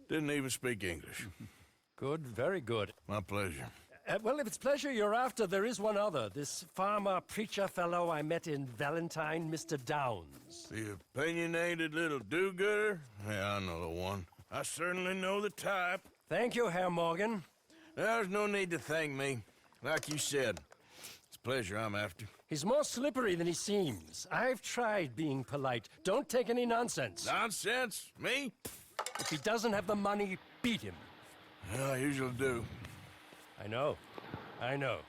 Didn't even speak English. Good, very good. My pleasure. Well, if it's pleasure you're after, there is one other. This farmer preacher fellow I met in Valentine, Mr. Downs. The opinionated little do-gooder? Yeah, I know the one. I certainly know the type. Thank you, Herr Morgan. There's no need to thank me. Like you said, it's pleasure I'm after. He's more slippery than he seems. I've tried being polite. Don't take any nonsense. Nonsense? Me? If he doesn't have the money, beat him. Yeah, I usually do. I know. I know.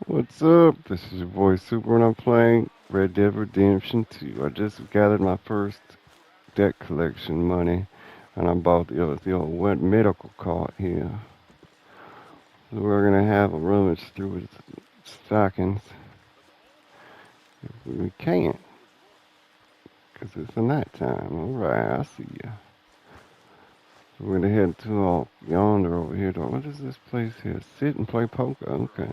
What's up? This is your boy Super and I'm playing Red Dead Redemption 2. I just gathered my first debt collection money and I bought the old wet medical cart here. So we're gonna have a rummage through his stockings. If we can't. Cause it's the night time. Alright, I see ya. So we're gonna head to yonder over here. What is this place here? Sit and play poker. Okay.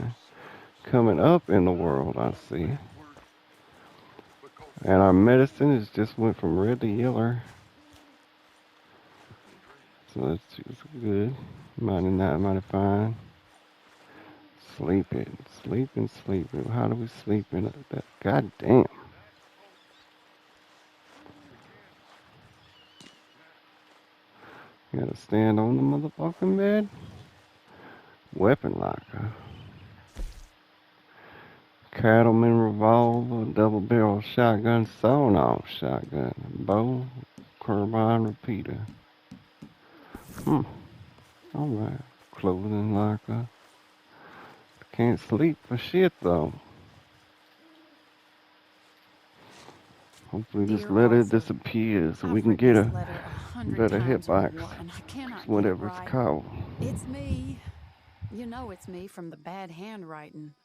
Coming up in the world, I see. And our medicine is just went from red to yellow. So that's just good. Mighty not, mighty fine. Sleeping. How do we sleep in that? God damn. You gotta stand on the motherfucking bed. Weapon locker. Cattleman revolver, double barrel shotgun, sawn-off shotgun, bow, carbine repeater. Alright. Clothing locker. Can't sleep for shit though. Hopefully this letter disappears so we can get a better hitbox. Whatever it's called. It's me. You know it's me from the bad handwriting.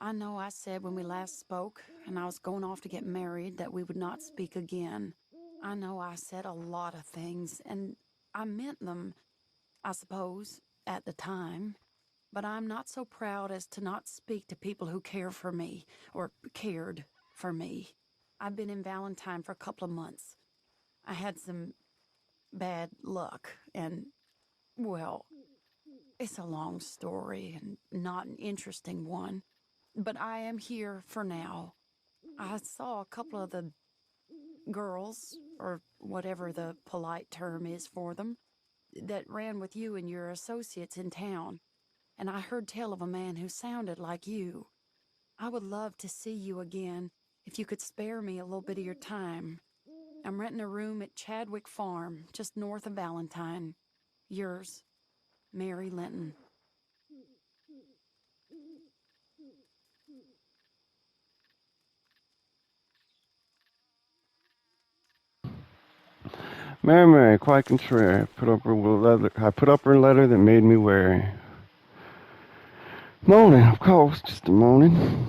I know I said when we last spoke, and I was going off to get married, that we would not speak again. I know I said a lot of things, and I meant them, I suppose, at the time. But I'm not so proud as to not speak to people who care for me, or cared for me. I've been in Valentine for a couple of months. I had some bad luck, and, well, it's a long story and not an interesting one. But I am here for now. I saw a couple of the girls, or whatever the polite term is for them, that ran with you and your associates in town. And I heard tell of a man who sounded like you. I would love to see you again if you could spare me a little bit of your time. I'm renting a room at Chadwick Farm, just north of Valentine. Yours, Mary Linton. Mary, quite contrary. I put up her letter that made me wary. Morning, of course, just a morning.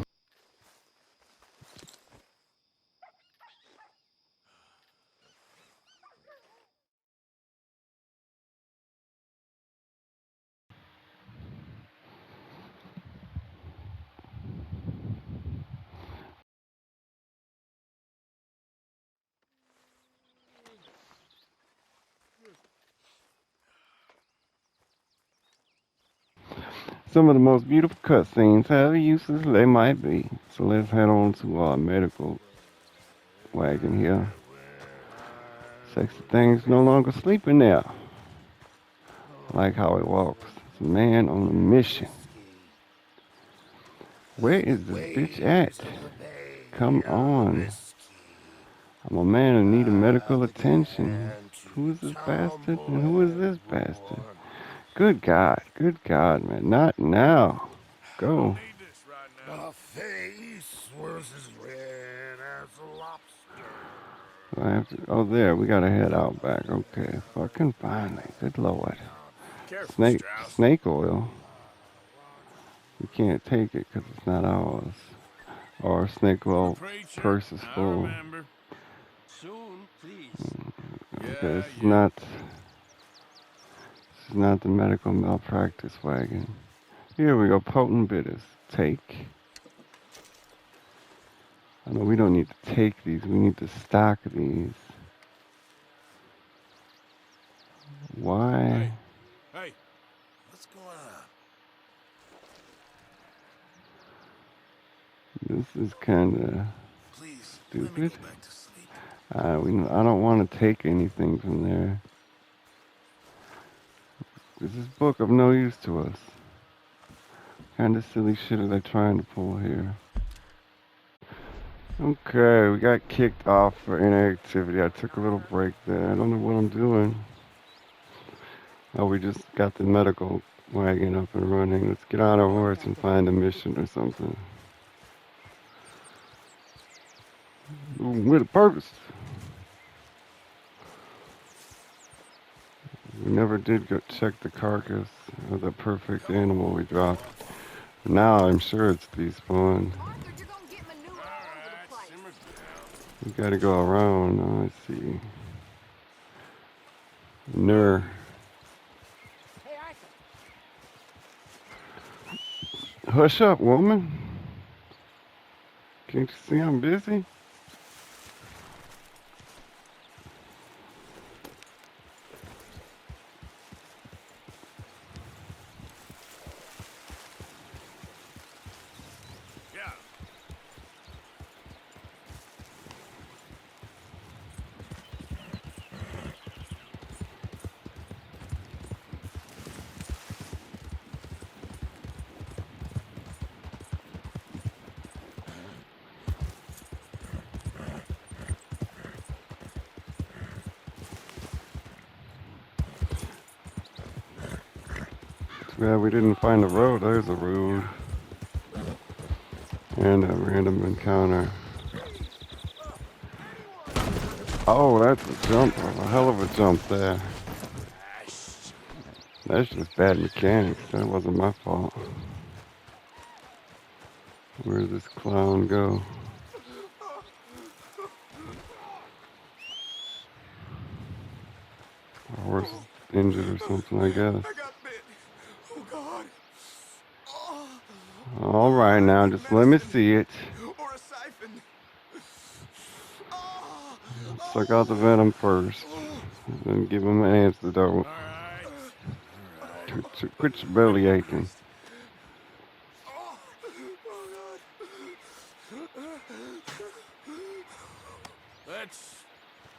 Some of the most beautiful cutscenes, however useless they might be. So let's head on to our medical wagon here. Sexy thing's no longer sleeping there. I like how he walks. It's a man on a mission. Where is this bitch at? Come on. I'm a man in need of medical attention. Who is this bastard? And who is this bastard? Good God, man. Not now. Go. My face was as red as a lobster. Oh, there. We gotta head out back. Okay. Fucking finally. Good Lord. Snake oil. We can't take it because it's not ours. Our snake oil purse is full. Soon, please. Okay, this is not the medical malpractice wagon. Here we go, potent bitters. Take. I know we don't need to take these, we need to stock these. Why? Hey, what's going on? This is kind of Please, stupid. let me go back to sleep. I don't want to take anything from there. Is this book of no use to us? Kind of silly shit are they trying to pull here? Okay, we got kicked off for inactivity. I took a little break there. I don't know what I'm doing. Oh, we just got the medical wagon up and running. Let's get on our horse and find a mission or something. Ooh, with a purpose. We never did go check the carcass of the perfect animal we dropped. Now I'm sure it's despawned. We gotta go around. Oh, I see. Ner. Hush up, woman. Can't you see I'm busy? Yeah. Too bad we didn't find a road. There's a road. And a random encounter. Oh, that's a jump. A hell of a jump there. That's just bad mechanics. That wasn't my fault. Where'd this clown go? Our horse is injured or something, I guess. I got bit. Oh, God. All right, now just let me see it. Or a siphon. Suck out the venom first. Then give him an antidote. All right. Quit your belly aching. Let's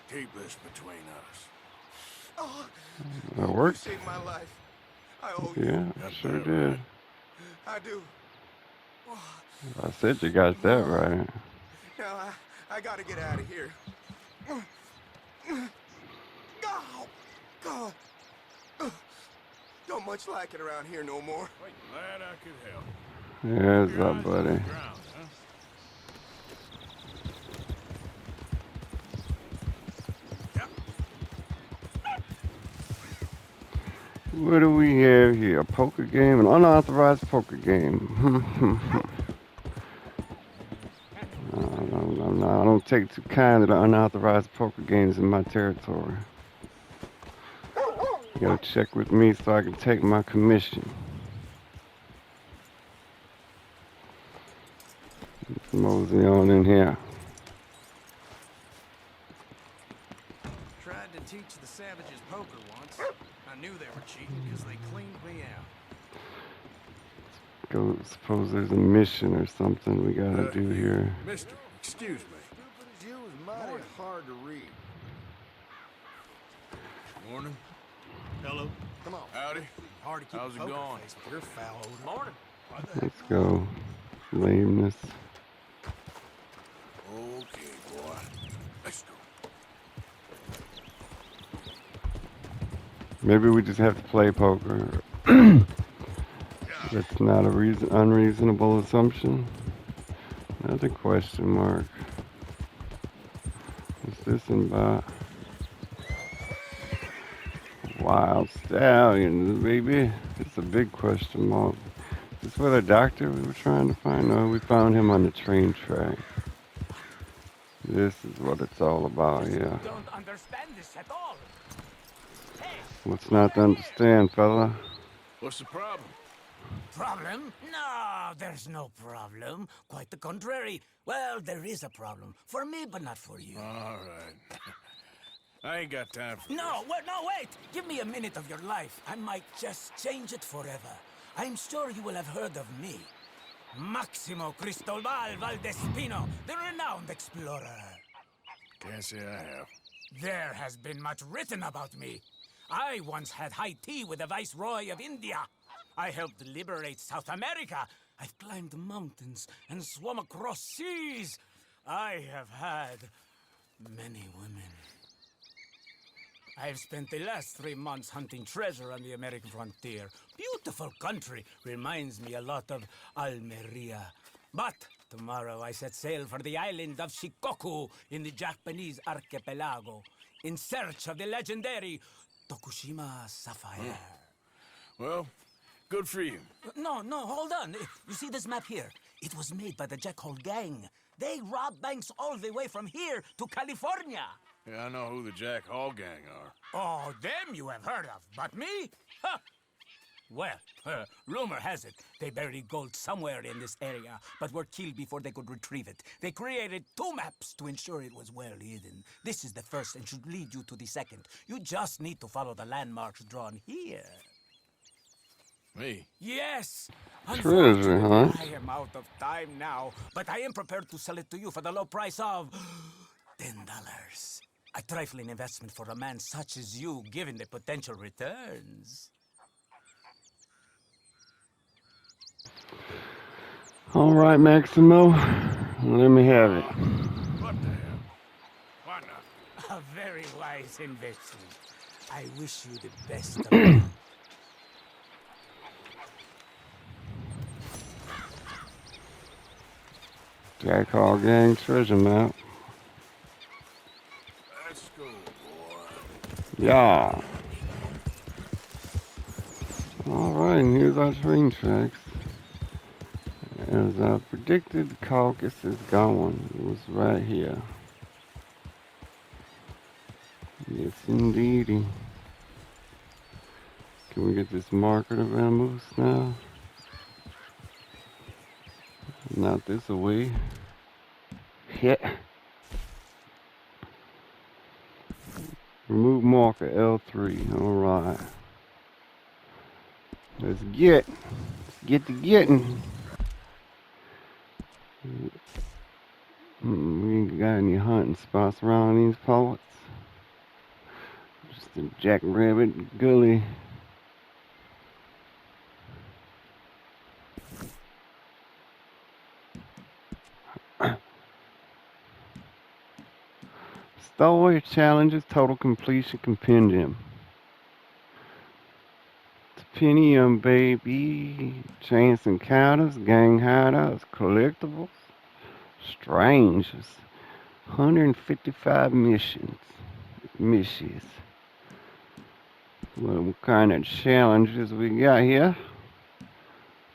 keep this between us. That worked? Saved my life. I owe you. Yeah, I sure did. I do. I said you got that right. Now I gotta get out of here. Oh, God. Don't much like it around here no more. Glad I could help. There's that, buddy. What do we have here? A poker game? An unauthorized poker game. I don't take too kind to the unauthorized poker games in my territory. You gotta check with me so I can take my commission. Let's mosey on in here. Tried to teach the savages poker once. I knew they were cheating because they cleaned me out. Go, suppose there's a mission or something we gotta do here. Mister, excuse me. Stupid as you is mighty hard to read. Morning. Hello. Come on. Howdy. Hard to keep How's a it poker going? face with your foul odor. Morning. Let's go. Lameness. Okay, boy. Let's go. Maybe we just have to play poker. That's not a unreasonable assumption. Another question mark. What's this about? Wild stallions, baby. It's a big question mark. Is this where the doctor we were trying to find? No, we found him on the train track. This is what it's all about, yeah. Don't understand this at all. What's not to understand, fella? What's the problem? Problem? No, there's no problem. Quite the contrary. Well, there is a problem. For me, but not for you. All right. I ain't got time for No, wait! Give me a minute of your life. I might just change it forever. I'm sure you will have heard of me. Maximo Cristobal Valdespino, the renowned explorer. this. Can't say I have. There has been much written about me. I once had high tea with the Viceroy of India. I helped liberate South America. I've climbed mountains and swum across seas. I have had many women. I've spent the last 3 months hunting treasure on the American frontier. Beautiful country. Reminds me a lot of Almeria. But tomorrow I set sail for the island of Shikoku in the Japanese archipelago in search of the legendary Tokushima sapphire. Well, good for you. No, hold on. You see this map here? It was made by the Jack Hole gang. They rob banks all the way from here to California. Yeah, I know who the Jack Hall gang are. Oh, them you have heard of, but me? Ha! Well, rumor has it they buried gold somewhere in this area, but were killed before they could retrieve it. They created 2 maps to ensure it was well hidden. This is the first and should lead you to the second. You just need to follow the landmarks drawn here. Me? Yes! Treasure, huh? I am out of time now, but I am prepared to sell it to you for the low price of $10. A trifling investment for a man such as you, given the potential returns. All right, Maximo. Let me have it. What the hell? Why not? A very wise investment. I wish you the best of luck. Jack Hall Gang treasure map. Let's go, boy. Yeah. Alright, and here's our train tracks. As I predicted, the caucus is going. It was right here. Yes, indeedy. Can we get this marker to vamoose now? Not this away. Hit. Remove marker L3. Alright. Let's get to getting. We ain't got any hunting spots around these parts. Just a jackrabbit gully. Story challenges total completion compendium. Topinium baby. Chance encounters, gang hideouts, collectibles, strangers. 155 missions. Well, what kind of challenges we got here?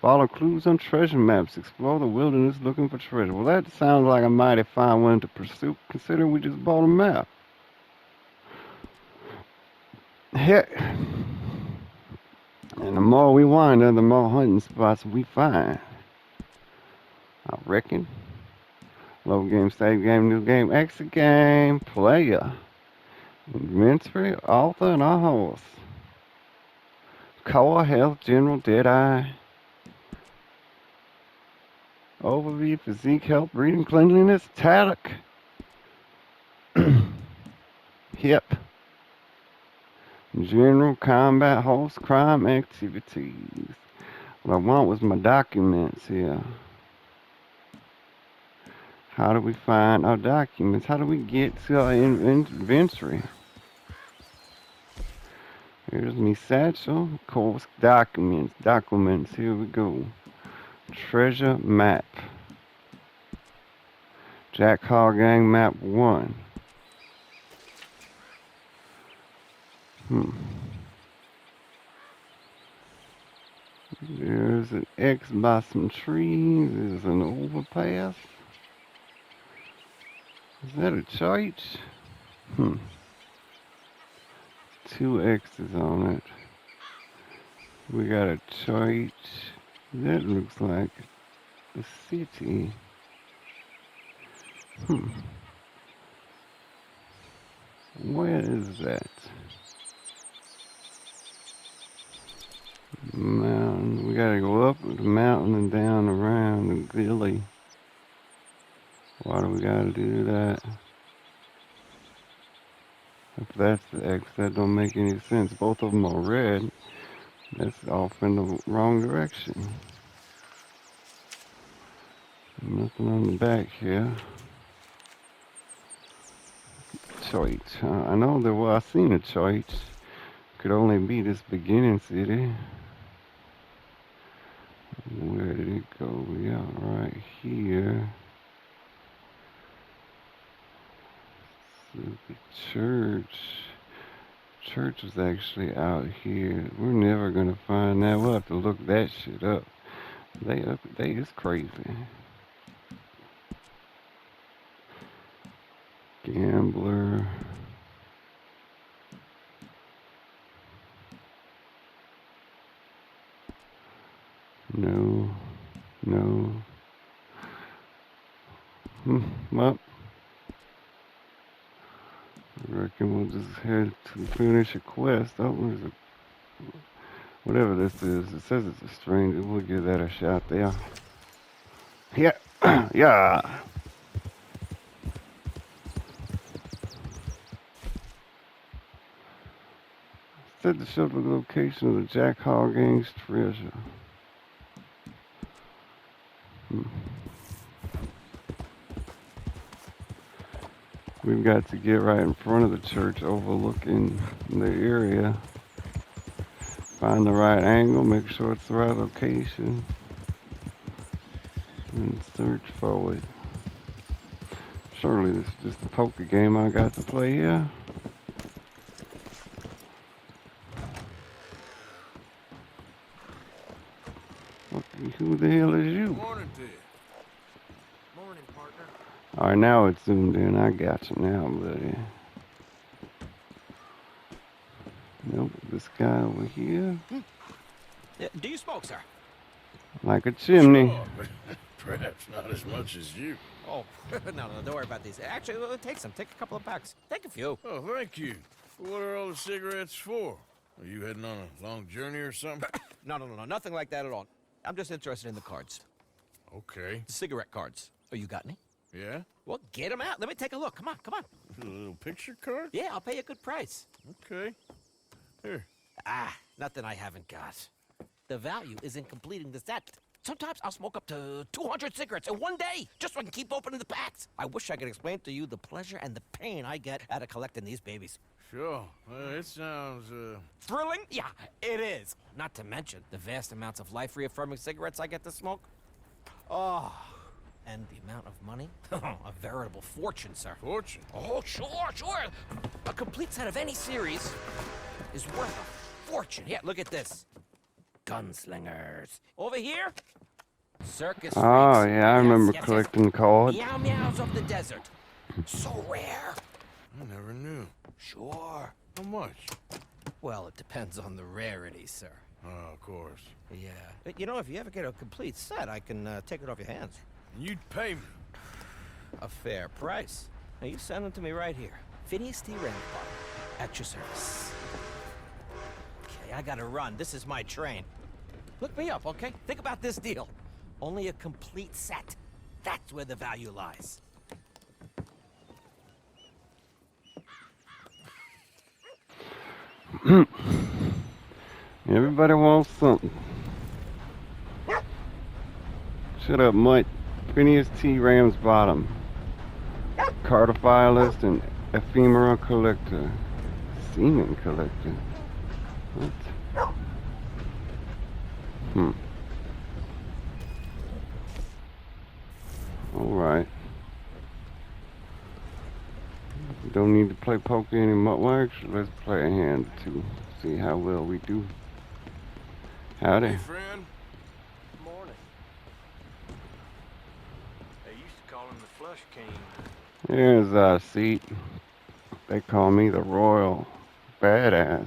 Follow clues on treasure maps. Explore the wilderness looking for treasure. Well, that sounds like a mighty fine one to pursue, considering we just bought a map. Heck. And the more we wander, the more hunting spots we find. I reckon. Low game, save game, new game, exit game, player. Inventory, author, and a horse. Core, health, general, deadeye. Overview, physique, health, breathing, cleanliness, talent. Hip. General, combat, horse, crime, activities. What I want was my documents here. How do we find our documents? How do we get to our inventory? Here's me satchel. Course, documents. Here we go. Treasure map. Jack Hall Gang map 1. There's an X by some trees. There's an overpass. Is that a church? 2 X's on it. We got a church. That looks like a city. Where is that? Mountain. We gotta go up the mountain and down around the gully. Why do we gotta do that? If that's the X, that don't make any sense. Both of them are red. That's off in the wrong direction. Nothing on the back here. Church. I know there was. I seen a church. Could only be this beginning city. Where did it go? Yeah, right here. So the church. Church is actually out here. We're never gonna find that. We'll have to look that shit up. They is crazy. Gambler. No. No. Well, I reckon we'll just head to finish a quest. Oh, there's a... Whatever this is. It says it's a stranger. We'll give that a shot there. Yeah. Yeah. Said to show the location of the Jack Hall Gang's treasure. We've got to get right in front of the church overlooking the area. Find the right angle, make sure it's the right location, and search for it. Surely this is just a poker game I got to play here. Who the hell is you? Morning to you. Morning, partner. Alright, now it's zoomed in. I got you now, buddy. Nope, this guy over here. Do you smoke, sir? Like a chimney. Sure, but perhaps not as much as you. Oh, no, don't worry about these. Actually, take some. Take a couple of packs. Take a few. Oh, thank you. What are all the cigarettes for? Are you heading on a long journey or something? No, nothing like that at all. I'm just interested in the cards. Okay. The cigarette cards. Oh, you got any? Yeah? Well, get them out. Let me take a look. Come on. A little picture card? Yeah, I'll pay you a good price. Okay. Here. Nothing I haven't got. The value is in completing the set. Sometimes I'll smoke up to 200 cigarettes in one day, just so I can keep opening the packs. I wish I could explain to you the pleasure and the pain I get out of collecting these babies. Sure. It sounds, Thrilling? Yeah, it is. Not to mention the vast amounts of life-reaffirming cigarettes I get to smoke. Oh, and the amount of money? A veritable fortune, sir. fortune. Oh, sure. A complete set of any series is worth a fortune. Yeah, look at this. Gunslingers. Over here, circus Oh, freaks. yeah, I remember Yes. collecting cards. Meow meows of the desert. So rare. I never knew. Sure. How much? Well, it depends on the rarity, sir. Oh, of course. Yeah. But, you know, if you ever get a complete set, I can take it off your hands. And you'd pay me. A fair price. Now, you send them to me right here. Phineas T. Ramsbottom, at your service. Okay, I gotta run. This is my train. Look me up, okay? Think about this deal. Only a complete set. That's where the value lies. Everybody wants something. Shut up, Mutt. Phineas T. Ramsbottom. Cardophilist and ephemera collector. Semen collector. What? Alright. Don't need to play poker anymore. Well, actually, let's play a hand or two. See how well we do. Howdy. Hey, friend. Morning. They used to call him the Flush King. Here's our seat. They call me the Royal Badass.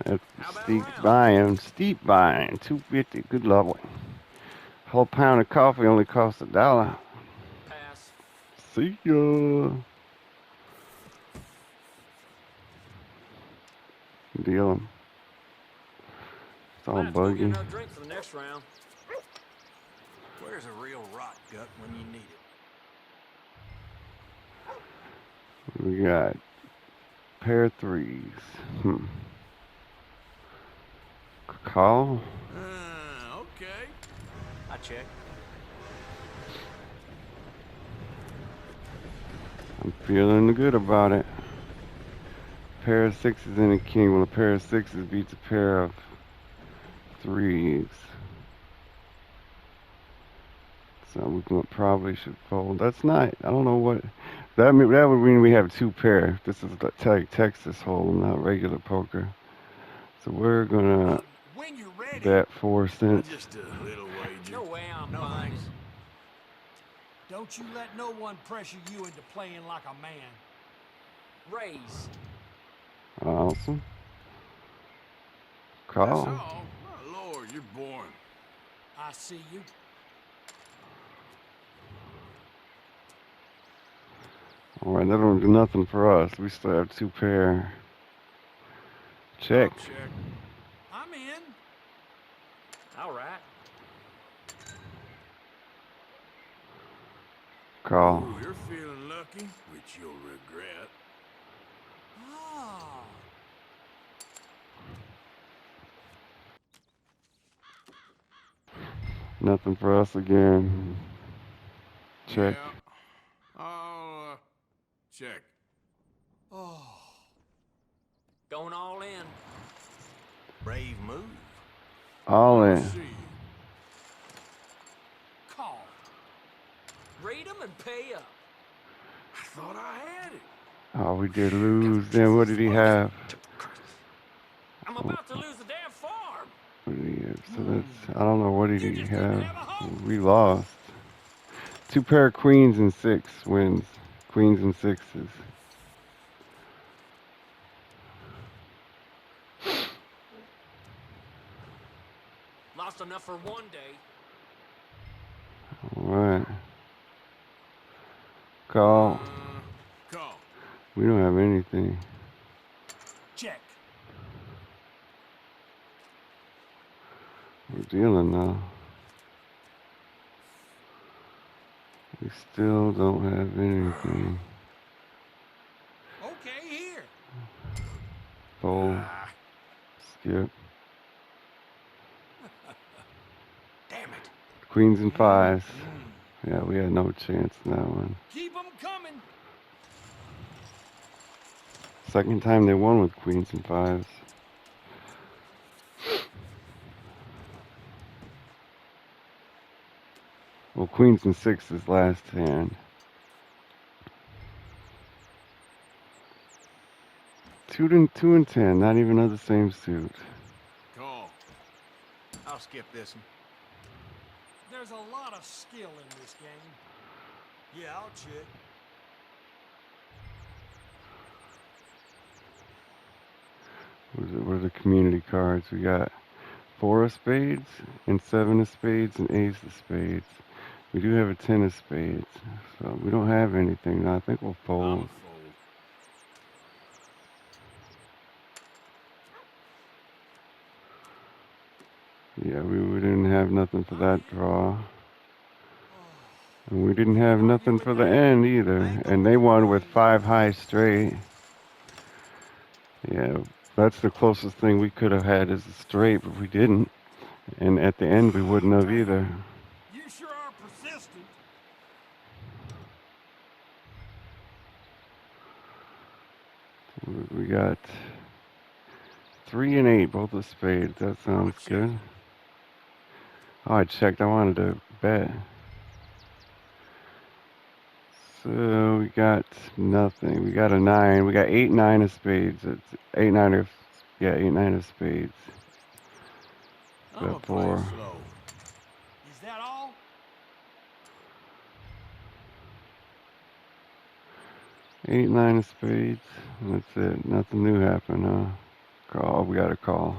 That's steep buying, $2.50. Good lovely. Whole pound of coffee only costs $1. Pass. See ya. Deal 'em. It's all Might have to go get buggy. another drink for the next round. Where's a real rot gut when you need it? We got pair of threes. Call. Okay. I check. I'm feeling good about it. Pair of sixes and a king. Well, a pair of sixes beats a pair of threes. So we probably should fold. That's not. I don't know what. That would mean we have two pair. This is the Texas Hold'em, not regular poker. So we're gonna When you're ready. bet 4 cents. Just a little wager. No way I'm No, buying thanks. it. Don't you let no one pressure you into playing like a man. Raise. Awesome. That's Call. all. My lord, you're boring. I see you. All right, that don't do nothing for us. We still have two pair. Check. Check. I'm in. All right. Call. Ooh, you're feeling lucky, which you'll regret. Ah. Nothing for us again. Check. Yeah. I'll, check. Oh. Going all in. Brave move. All in. See. Call. Read them and pay up. I thought I had it. Oh, we did lose. Then what did he have? I'm about to lose the damn farm. What did he have? So that's, I don't know, what did You he just didn't have? have a hope. We lost. Two pair of queens and six wins. Queens and sixes. Lost enough for one day. Alright. Call. Call. We don't have anything. Check. We're dealing now. We still don't have anything. Okay, here. Fold. Skip. Damn it. Queens and fives. Yeah, we had no chance in that one. Keep them coming. Second time they won with queens and fives. Well, queens and sixes last hand. Two and 10, not even of the same suit. Call. I'll skip this one. There's a lot of skill in this game. Yeah, I'll check. What are the community cards? We got 4 of spades and 7 of spades and ace of spades. We do have a 10 of spades, so we don't have anything. I think we'll I'll fold. fold. Yeah, we didn't have nothing for that draw. And we didn't have nothing for the end either. And they won with 5 high straight. Yeah, that's the closest thing we could have had is a straight, but we didn't. And at the end, we wouldn't have either. You sure are persistent. We got 3 and 8, both of spades. That sounds good. Oh, I checked. I wanted to bet. So we got nothing. We got a 9. We got 8, 9 of spades. It's 8, 9 of, yeah, 8, 9 of spades. I'm gonna Bet play 4. it slow. Is that all? 8, 9 of spades. That's it. Nothing new happened, huh? Call. We got a call.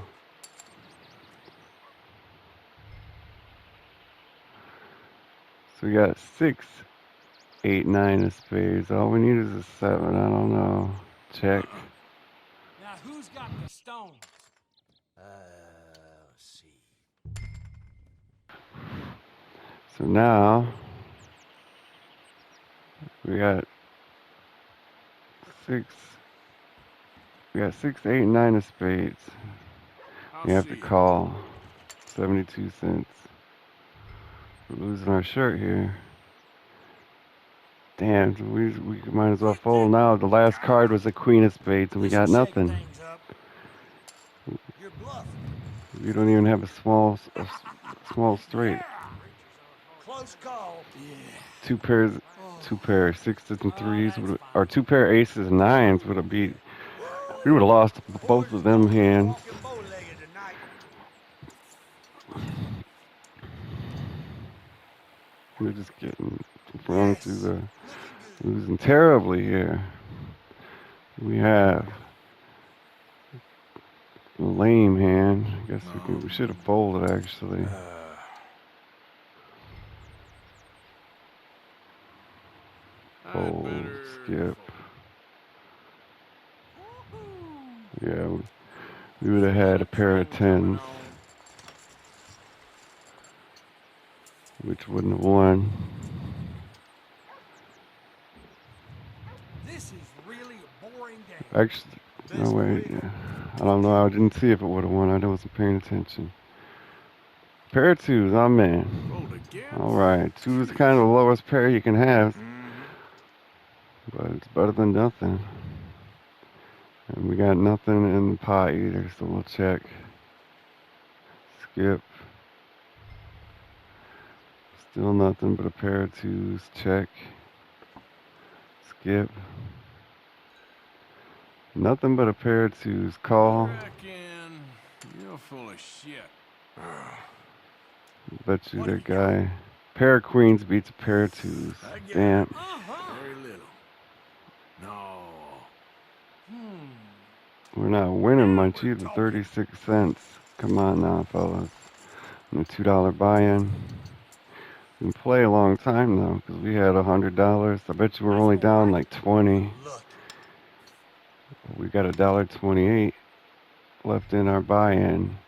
So we got 6, 8, 9 of spades. All we need is a 7. I don't know. Check. Now who's got the stones? Let's see. So now we got 6, 8, 9 of spades. We have to call 72 cents. We're losing our shirt here. Damn, so we might as well fold now. The last card was a queen of spades, and we got nothing. You're bluffing. We don't even have a small straight. Close call. Two pairs, sixes and threes, or two pair of aces and nines would have beat. We would have lost both of them hands. We're just getting thrown through the losing terribly here. We have a lame hand. I guess we should have folded actually. Fold, skip. Yeah, we would have had a pair of tens, which wouldn't have won. This is really a boring game. Actually, no wait. Yeah. I don't know. I didn't see if it would have won. I wasn't paying attention. Pair of twos. I'm in. All right. Two is kind of the lowest pair you can have, but it's better than nothing. And we got nothing in the pot either, so we'll check. Skip. Still nothing but a pair of twos. Check. Skip. Nothing but a pair of twos. Call. You're full of shit. Bet you that guy. Pair of queens beats a pair of twos. Damn. Very little. No. We're not winning much either. 36 cents. Come on now, fellas. And a $2 buy-in. We can play a long time though, because we had $100. I bet you we're only down like 20. We got $1.28 left in our buy-in.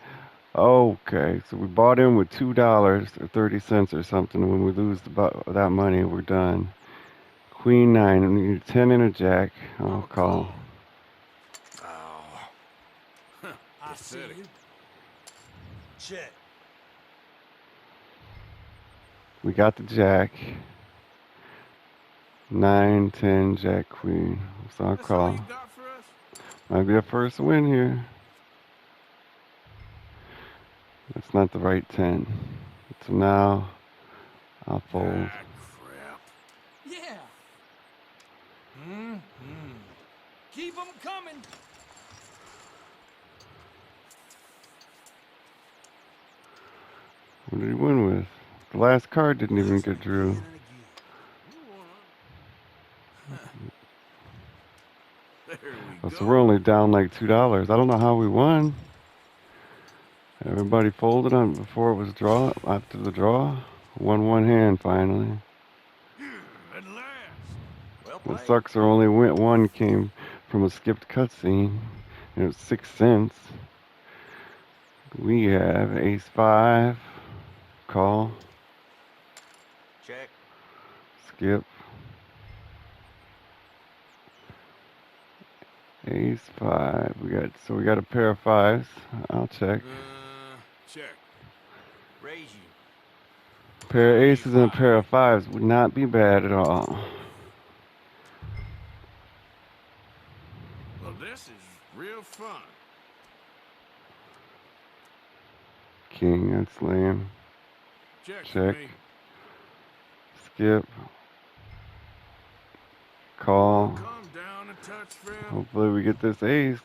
Okay, so we bought in with $2 or 30 cents or something. When we lose that money, we're done. Queen 9, and we need a 10 and a jack. I'll call. I see you. Check. We got the jack. 9, 10, jack, queen. So I'll call. Might be a first win here. That's not the right 10. So now I'll fold. Crap. Yeah. Keep them coming. What did he win with? The last card didn't even get drew. Oh, so we're only down like $2. I don't know how we won. Everybody folded on before it was after the draw. Won one hand finally. At last. The sucks are only one came from a skipped cutscene. And it was 6 cents. We have ace 5. Call. Check. Skip. Ace 5. We got a pair of 5s. I'll check. Check. Raise you. Pair of aces and a pair of 5s would not be bad at all. Well, this is real fun. King, that's lame. Check. Skip. Call. Calm down a touch, friend. Hopefully we get this ace.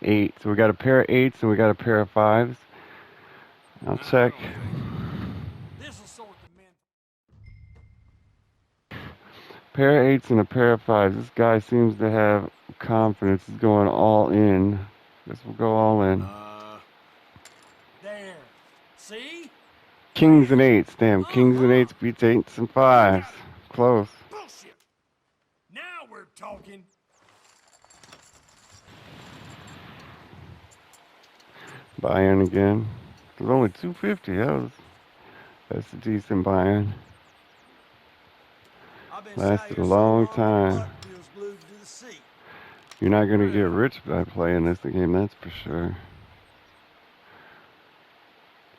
8. So we got a pair of 8s and we got a pair of 5s. I'll check. This'll sort the men. Pair of 8s and a pair of 5s. This guy seems to have confidence. He's going all in. Guess we'll go all in. There. See? Kings and 8s. Damn, kings and 8s beats 8s and 5s. Close. Bullshit. Now we're talking. Buy-in again. It was only 250. That's a decent buy-in. I've been sat Lasted a here so long my time. butt feels glued to the seat. You're not gonna get rich by playing this game, that's for sure.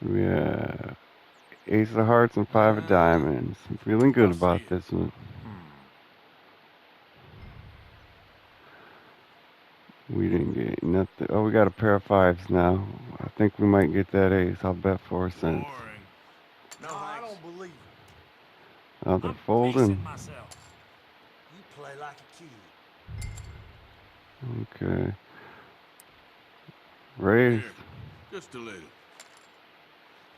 We have Ace of Hearts and Five of Diamonds. I'm feeling good I'll see about you. this one. We didn't get nothing. Oh, we got a pair of fives now. I think we might get that ace. I'll bet 4 cents. Boring. No, I don't believe it. Oh, they're I'm folding. pacing myself. You play like a kid. Okay. Raise. Here, just a little.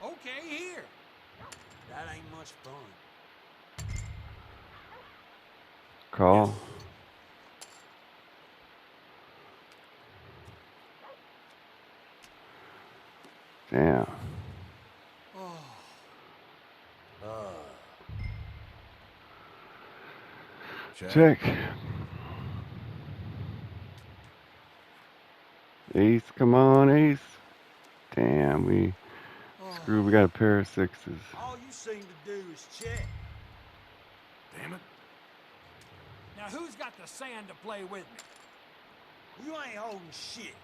Okay, here. That ain't much fun. Call. Damn. Check. Ace, come on, ace. Damn, we screwed. We got a pair of sixes. All you seem to do is check. Damn it. Now who's got the sand to play with me? You ain't holding shit.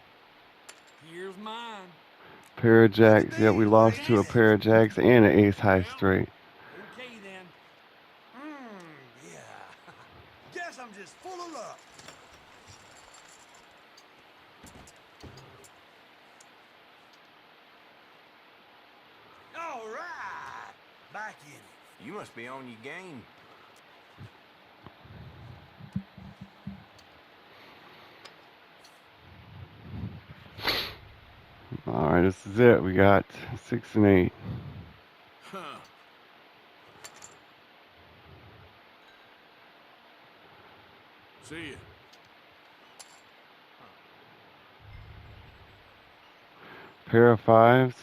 Here's mine. Pair of jacks. Yeah, we lost to a pair of jacks and an ace high straight. Okay then. Yeah. Guess I'm just full of luck. All right. Back in it. You must be on your game. Alright, this is it. We got 6 and 8. Huh. See ya. Pair of fives.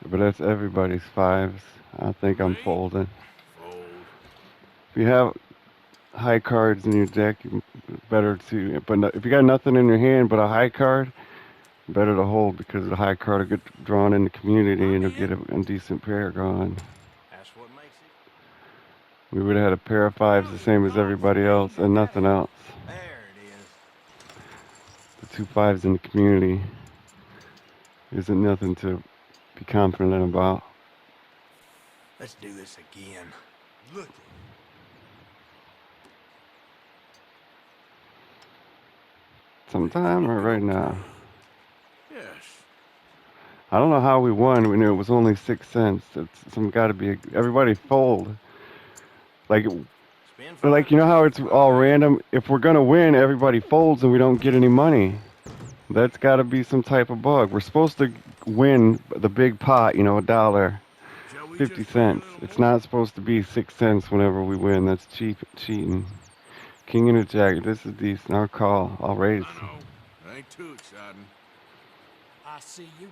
But that's everybody's fives. I think I'm folding. Fold. If you have high cards in your deck, better to. But if you got nothing in your hand but a high card, better to hold because the high card will get drawn in the community and you'll get a decent pair going. That's what makes it. We would have had a pair of fives the same as everybody else and nothing else. There it is. The 2 fives in the community isn't nothing to be confident about. Let's do this again. Look. Sometime or right now? Yes. I don't know how we won when it was only 6 cents. It's got to be everybody fold. Like you know how it's all random. If we're gonna win, everybody folds and we don't get any money. That's got to be some type of bug. We're supposed to win the big pot, $1, 50 cents. It's not supposed to be 6 cents whenever we win. That's cheating. King and a jack. This is decent. I'll call. I'll raise. I know. It ain't too exciting. I see you.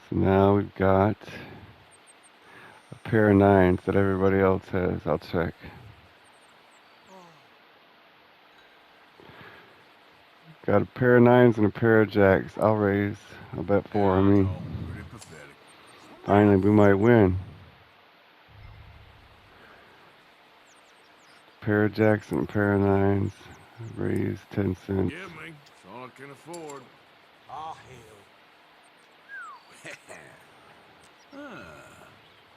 So now we've got a pair of nines that everybody else has. I'll check. Got a pair of nines and a pair of jacks. I'll raise. I'll bet 4 on me. Pretty pathetic. Finally, we might win. Pair of jacks and a pair of nines. Raise 10 cents. Give me. It's all I can afford. Oh, hell.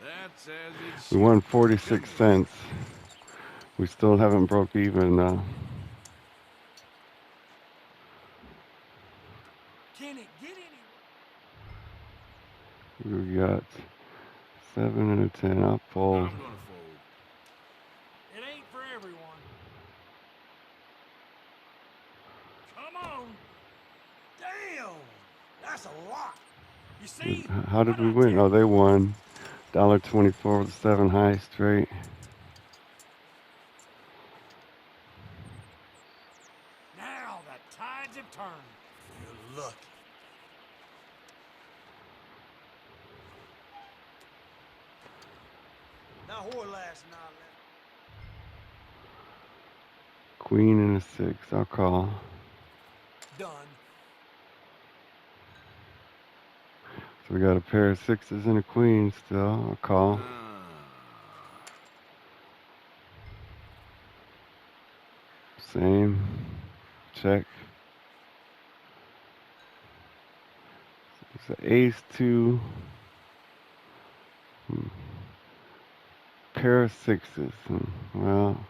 That's as it's. We won 46 cents. We still haven't broke even though. Can it get any? We got 7 and a 10. I'll fold. I'm gonna fold. It ain't for everyone. Come on. Damn. That's a lot. You see? How did we win? Oh, they won. $1.24 with 7 high straight. Now the tides have turned. You're lucky. Now, whore last night Queen and a 6. I'll call. Done. So we got a pair of 6s and a queen still. I'll call. Same. Check. It's an ace 2. Pair of 6s. Well,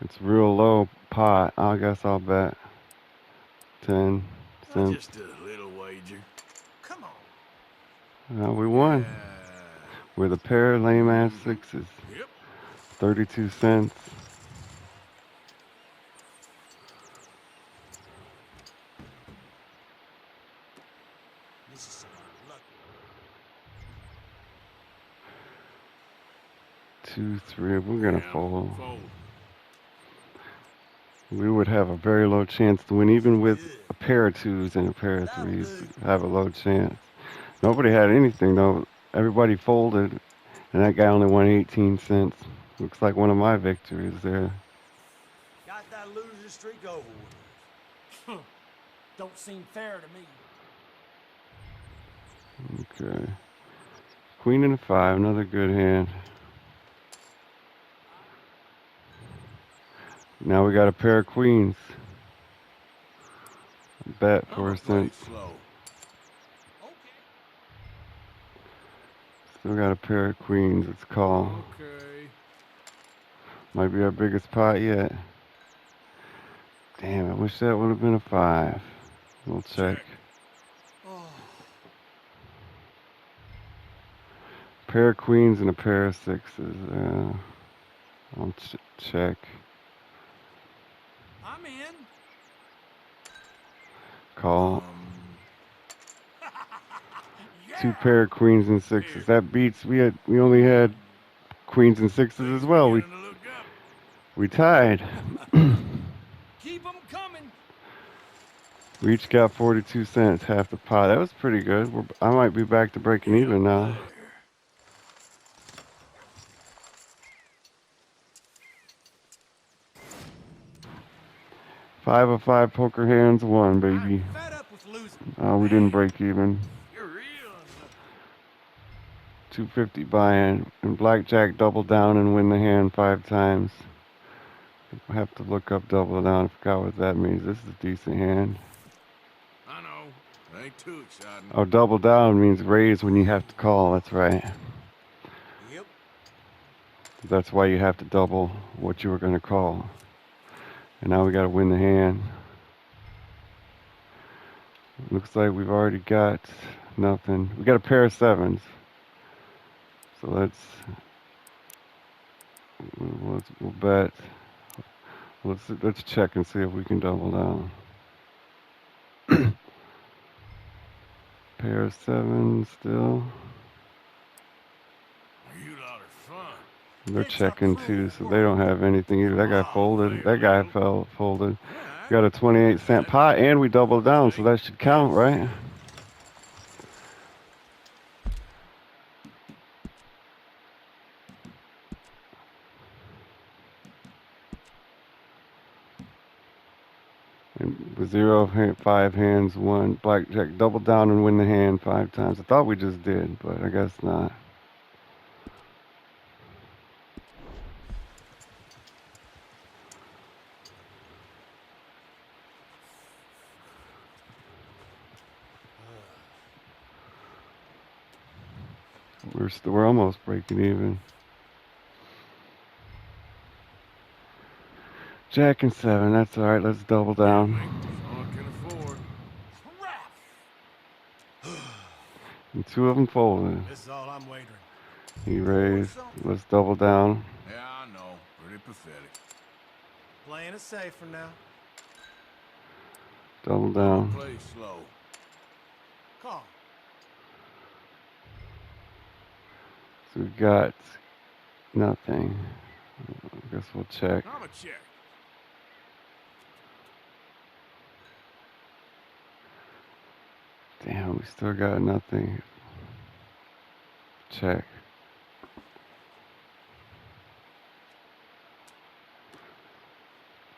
it's real low pot. I guess I'll bet 10 cents. Just a little wager. Come on. Well, we won with a pair of lame ass 6s. Yep. 32 cents. This is some luck. 2, 3. We're gonna Yeah, fold. Fold. We would have a very low chance to win, even with a pair of 2s and a pair of 3s. Have a low chance. Nobody had anything though. Everybody folded, and that guy only won 18 cents. Looks like one of my victories there. Got that loser streak over with. Don't seem fair to me. Okay. Queen and a 5, another good hand. Now we got a pair of queens. Bet 4 cents. Slow. Still got a pair of queens. Let's call. Okay. Might be our biggest pot yet. Damn, I wish that would have been a 5. We'll check. Pair of queens and a pair of 6s. I'll check. I'm in. Call. 2 pair of queens and 6s. That beats. We only had queens and 6s as well. We tied. Keep them coming. We each got 42 cents, half the pot. That was pretty good. I might be back to breaking even now. Five of 5 poker hands won, baby. Fed up with losing. We didn't break even. You're real. 250 buy-in. And Blackjack double down and win the hand 5 times. I have to look up double down. I forgot what that means. This is a decent hand. I know. Ain't too exciting. Oh, double down means raise when you have to call. That's right. Yep. That's why you have to double what you were going to call. And now we got to win the hand. Looks like we've already got nothing. We got a pair of 7s. So we'll bet. Let's check and see if we can double down. Pair of 7s still. You lot are fun. They're checking too, so they don't have anything either. That guy folded. That guy folded. We got a 28 cent pot, and we doubled down, so that should count, right? And with 5 hands, won. Blackjack doubled down and win the hand 5 times. I thought we just did, but I guess not. We're almost breaking even. Jack and 7, that's all right. Let's double down. All I can afford. And 2 of them folded. This is all I'm wagering. He raised. Let's double down. Yeah, I know. Pretty pathetic. Playing it safe for now. Double down. Play slow. Call. So we got nothing. I guess we'll check. I'm a check. Damn, we still got nothing. Check.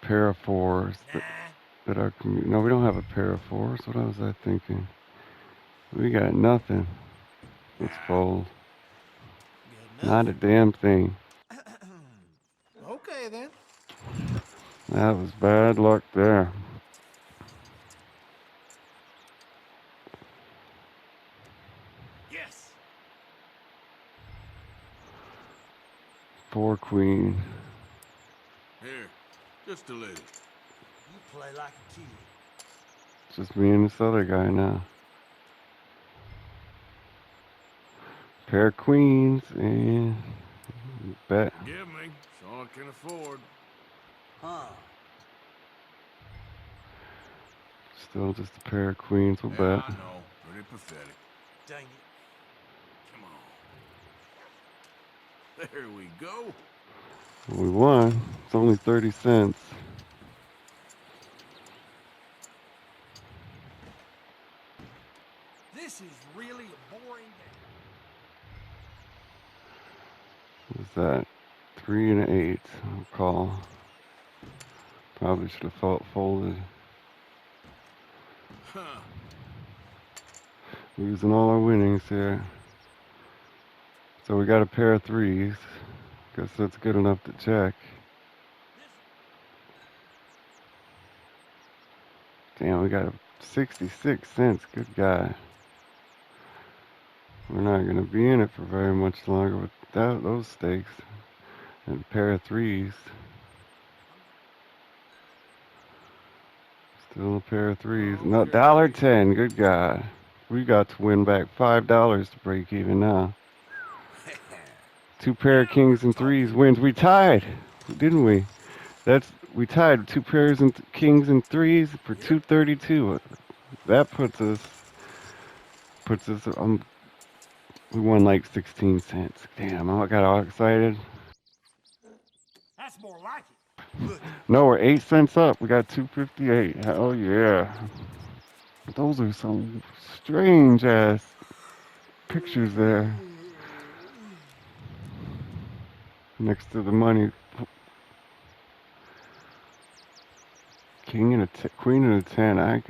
pair of fours Nah. that are no, we don't have a pair of fours. What was I thinking? We got nothing. Let's fold. Good Not a enough. damn thing. Okay, then. That was bad luck there. Yes. 4 queen. Here, just a little. You play like a kid. It's just me and this other guy now. Pair of queens and bet. Give me, it's all I can afford. Huh. Still just a pair of queens. We'll Yeah, bet. I know. Pretty pathetic. Dang it. Come on. There we go. We won. It's only 30 cents. This is really a boring game. What's that? 3 and an 8. I'll call. Probably should have folded. Huh. Losing all our winnings here. So we got a pair of threes. Guess that's good enough to check. Damn, we got 66 cents. Good guy. We're not going to be in it for very much longer with those stakes. And a pair of threes. Still a pair of threes. No, $1.10. Good guy. We got to win back $5 to break even now. 2 pair of kings and threes wins. We tied, didn't we? We tied 2 pairs and kings and threes for 232. That puts us. We won like 16 cents. Damn, I got all excited. That's more like it. Look. No, we're 8 cents up. We got 258. Hell yeah. Those are some strange ass pictures there. Next to the money. King and queen and a 10. I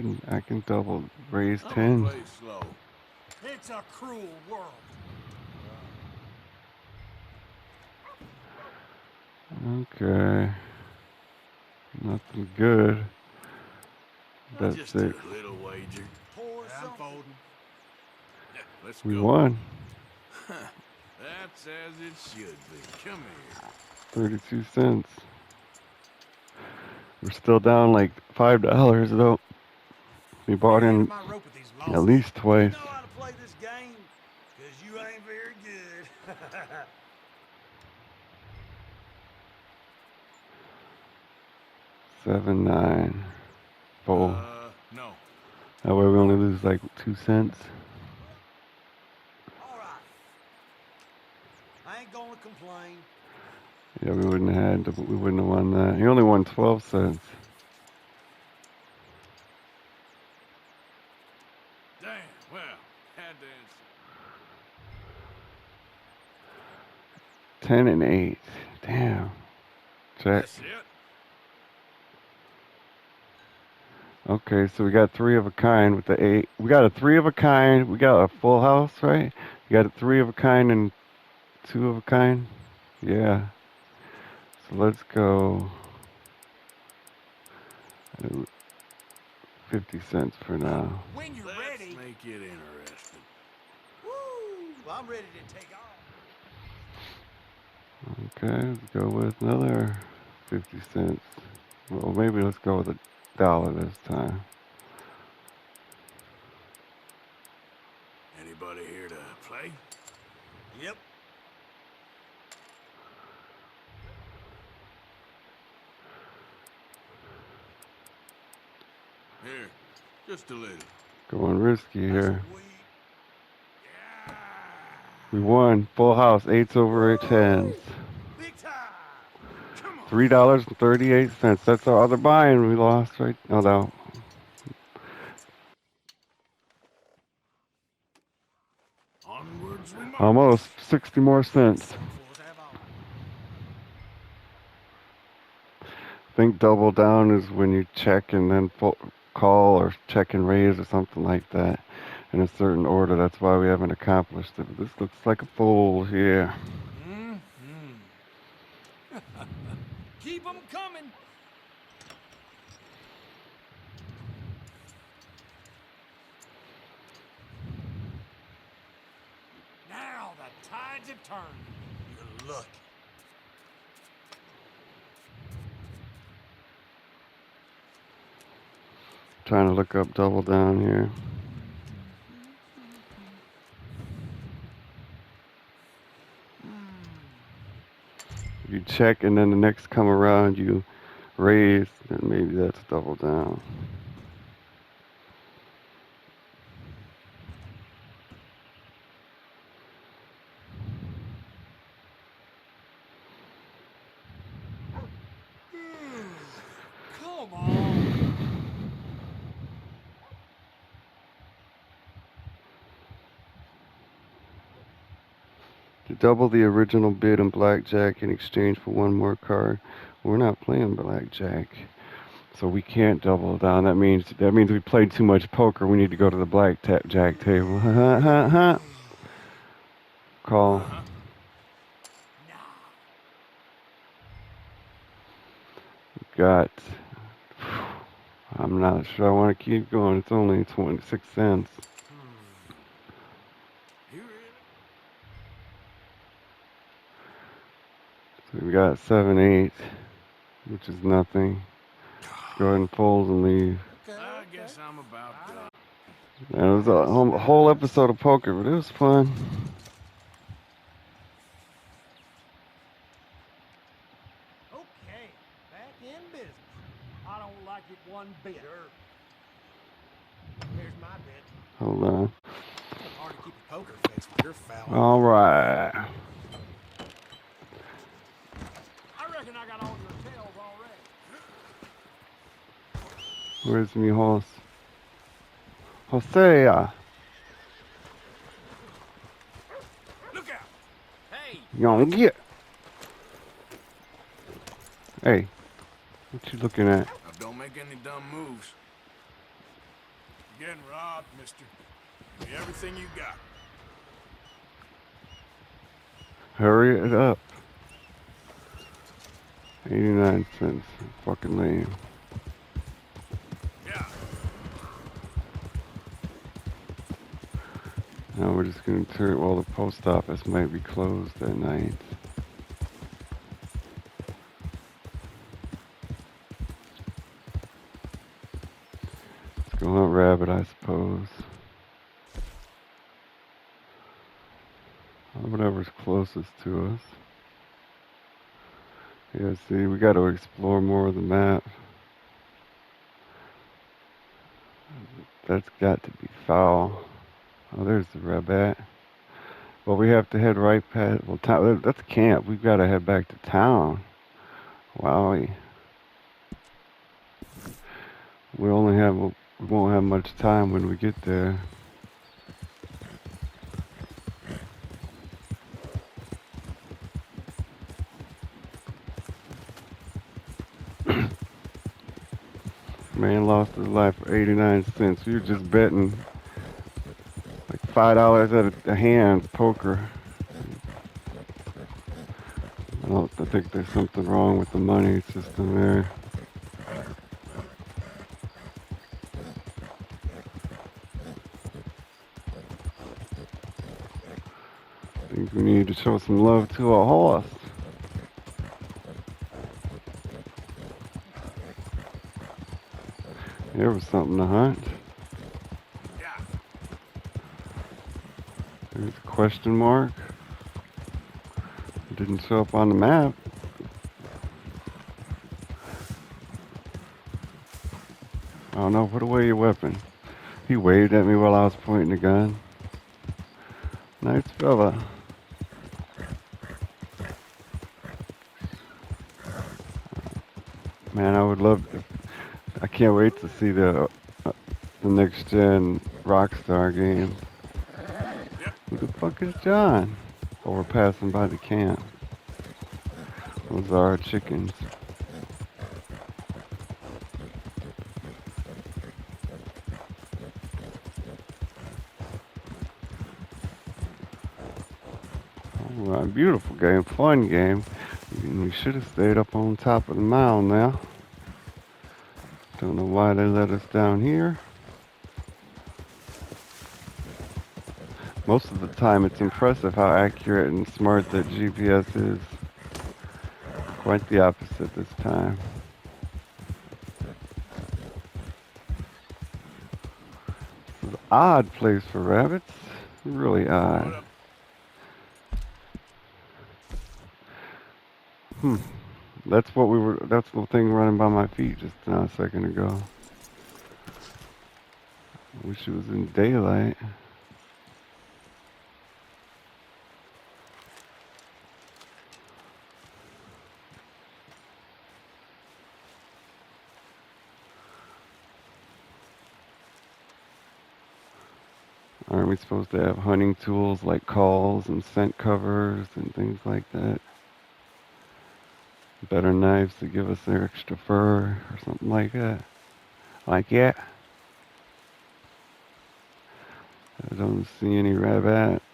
can double raise 10. Play slow. It's a cruel world. Okay. Nothing good. That's Just it. a little wager. Pour something. Folding. Yeah, let's We go. won. That's as it should be. Come here. 32 cents. We're still down like $5 though. We bought in My rope with these at losses. least twice. You know how to play this game? Because you ain't very good. 7-9. Fold. No. That way we only lose like 2 cents. All right. I ain't gonna complain. Yeah, we wouldn't have won that. He only won 12 cents. Damn, well, had to answer. 10 and 8. Damn. Check. That's it. Okay, so we got 3 of a kind with the 8. We got a 3 of a kind. We got a full house, right? We got a 3 of a kind and 2 of a kind. Yeah. So let's go 50 cents for now. When you're Let's ready. make it interesting. Woo! Well, I'm ready to take off. Okay, let's go with another 50 cents. Well, maybe let's go with $1 this time. Anybody here to play? Yep. Here, just a little. Going risky here. Sweet. We won. Full house. 8s over 10s. Big time. Come on. $3.38. That's our other buy-in we lost, right? Oh, no. Onwards we march. Almost 60 more cents. think double down is when you check and then call or check and raise or something like that in a certain order. That's why we haven't accomplished it. But this looks like a fold here. Keep them coming. Now the tides have turned. You're lucky. Trying to look up double down here. You check and then the next come around you raise, then maybe that's double down. Come on. To double the original bid on Blackjack in exchange for one more card. We're not playing Blackjack, so we can't double down. That means we played too much poker. We need to go to the Blackjack table. Call. Got. I'm not sure I want to keep going. It's only 26 cents. So we got 7-8, which is nothing. Let's go ahead and fold and leave. I guess I'm about done. And it was a whole episode of poker, but it was fun. Okay, back in business. I don't like it one bit. Here's my bit. Hold on. Hard to keep a poker face with your foul. All right. I reckon I got all your tails already. Where's me horse? Hosea. Look out! Hey, You gonna get? Hey, what you looking at? Now, don't make any dumb moves. You're getting robbed, mister. Give me everything you got. Hurry it up. 89 cents. Fucking lame. Yeah. Now we're just gonna turn. Well, the post office might be closed at night. Let's go hunt rabbit, I suppose. Or whatever's closest to us. Yeah, see, we got to explore more of the map. That's got to be foul. Oh, there's the rabbit. Well, we have to head right past. Well, that's camp. We've got to head back to town. Wowie. We won't have much time when we get there. Man lost his life for 89 cents. We were just betting like $5 at a hand poker. I think there's something wrong with the money system there. I think we need to show some love to a horse. There was something to hunt. Yeah. There's a question mark. It didn't show up on the map. Oh no, put away your weapon. He waved at me while I was pointing the gun. Nice fella. Man, I would love to. I can't wait to see the next gen Rockstar Games. Who the fuck is John? Oh, we're passing by the camp. Those are our chickens. beautiful game, fun game. We should have stayed up on top of the mound now. Don't know why they let us down here. Most of the time it's impressive how accurate and smart that GPS is. Quite the opposite this time. This is an odd place for rabbits. Really odd. That's the thing running by my feet just now a second ago. I wish it was in daylight. Aren't we supposed to have hunting tools like calls and scent covers and things like that? Better knives to give us their extra fur or something like that. Like that. I don't see any rabbits.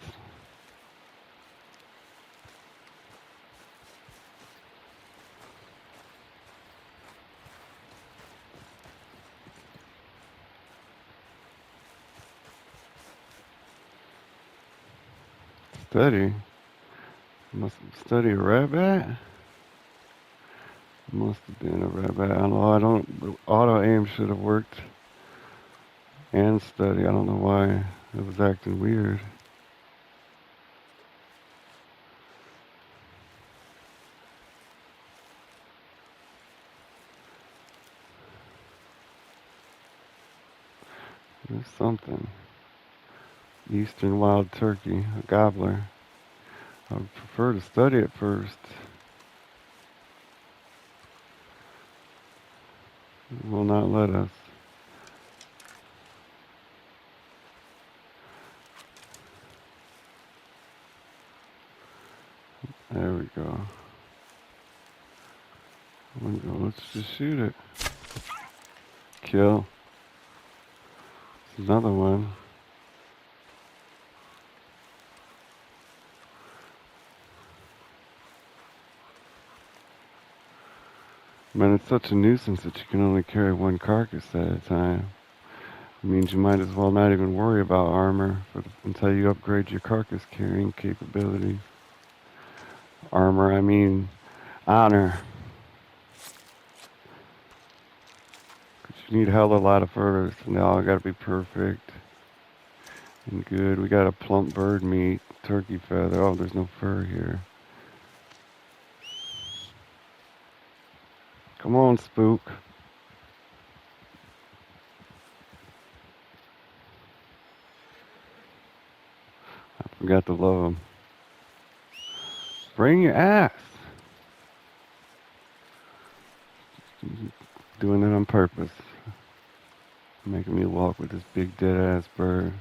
Study. Must study a rabbit. Must have been a rabbit. The auto aim should have worked. And study. I don't know why it was acting weird. There's something. Eastern wild turkey, a gobbler. I would prefer to study it first. It will not let us. There we go. Let's just shoot it. Kill. There's another one. Man, it's such a nuisance that you can only carry one carcass at a time. It means you might as well not even worry about armor until you upgrade your carcass carrying capability. Armor, I mean honor. 'Cause you need hella lot of furs, and they all gotta be perfect and good. We got a plump bird meat, turkey feather. Oh, there's no fur here. Come on, spook. I forgot to love him. Bring your ass. Doing it on purpose. Making me walk with this big dead ass bird.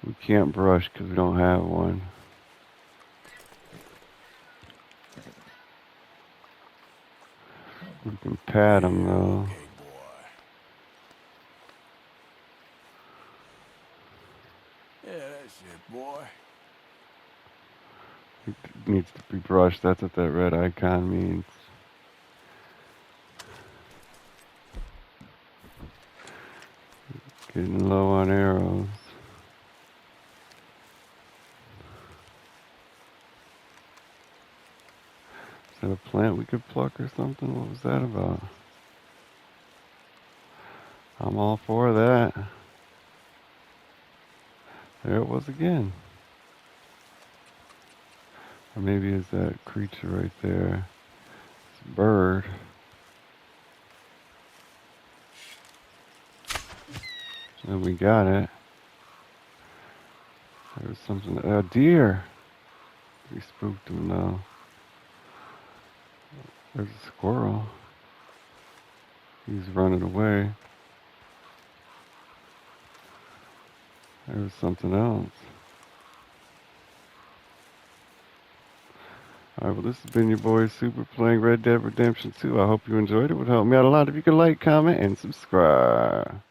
We can't brush because we don't have one. We can pat him though. Okay, boy. Yeah, that's it, boy. It needs to be brushed. That's what that red icon means. Getting low on arrows. Is that a plant we could pluck or something? What was that about? I'm all for that. There it was again. Or maybe it's that creature right there. It's a bird. And we got it. There's something. A deer. We spooked him though. There's a squirrel. He's running away. There's something else. Alright, well this has been your boy Super playing Red Dead Redemption 2. I hope you enjoyed it. It would help me out a lot if you could like, comment, and subscribe.